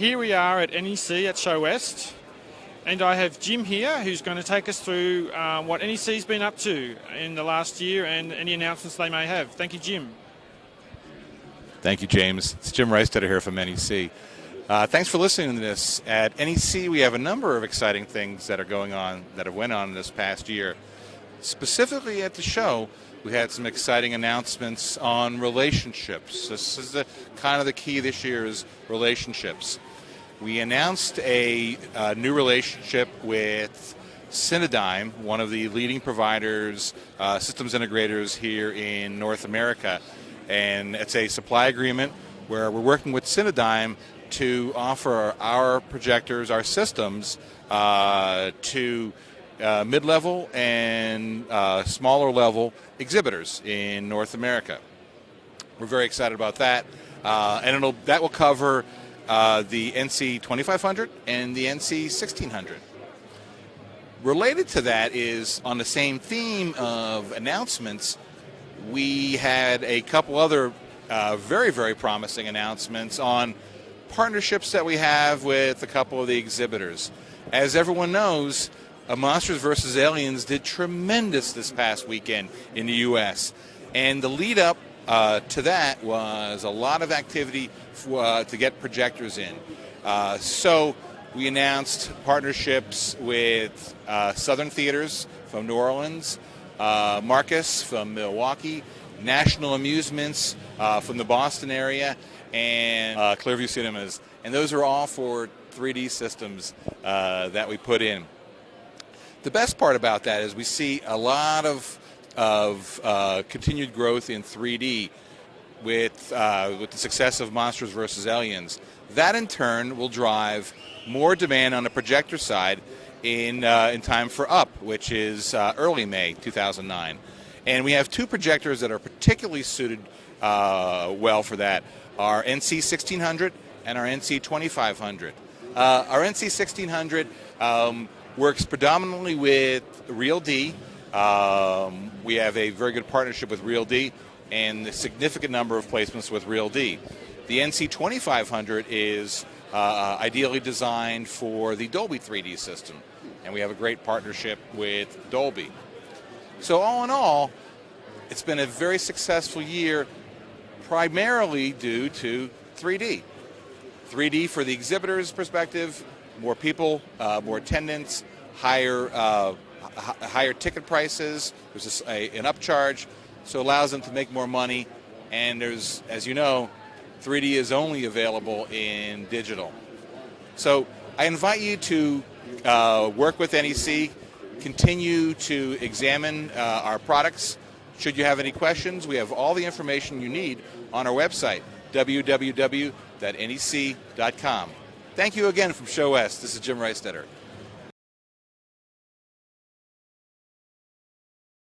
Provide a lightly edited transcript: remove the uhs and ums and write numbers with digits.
Here we are at NEC at Showest, and I have Jim here who's going to take us through what NEC's been up to in the last year and any announcements they may have. Thank you, Jim. Thank you, James. It's Jim Reisteter here from NEC. Thanks for listening to this. At NEC, we have a number of exciting things that are going on, that have went on this past year. Specifically at the show, we had some exciting announcements on relationships. This is kind of the key this year is relationships. We announced a new relationship with CineTechGeek, one of the leading providers, systems integrators here in North America. And it's a supply agreement where we're working with CineTechGeek to offer our projectors, our systems, to mid-level and smaller level exhibitors in North America. We're very excited about that, and that will cover the NC 2500 and the NC 1600. Related to that is, on the same theme of announcements, we had a couple other very, very promising announcements on partnerships that we have with a couple of the exhibitors. As everyone knows, Monsters vs. Aliens did tremendous this past weekend in the U.S., and the lead up to that was a lot of activity to get projectors in. So we announced partnerships with Southern Theaters from New Orleans, Marcus from Milwaukee, National Amusements from the Boston area, and Clearview Cinemas. And those are all for 3D systems that we put in. The best part about that is we see a lot of continued growth in 3D with the success of Monsters vs. Aliens. That in turn will drive more demand on the projector side in time for Up, which is early May 2009. And we have two projectors that are particularly suited well for that, our NC 1600 and our NC 2500. Our NC 1600 works predominantly with RealD. We have a very good partnership with RealD and a significant number of placements with RealD. The NC 2500 is ideally designed for the Dolby 3D system, and we have a great partnership with Dolby. So all in all, it's been a very successful year, primarily due to 3D. 3D for the exhibitor's perspective, more people, more attendance, higher ticket prices. There's an upcharge, so it allows them to make more money. And there's, as you know, 3D is only available in digital. So I invite you to work with NEC, continue to examine our products. Should you have any questions, we have all the information you need on our website, www.nec.com. Thank you again from Showest. This is Jim Reisteter.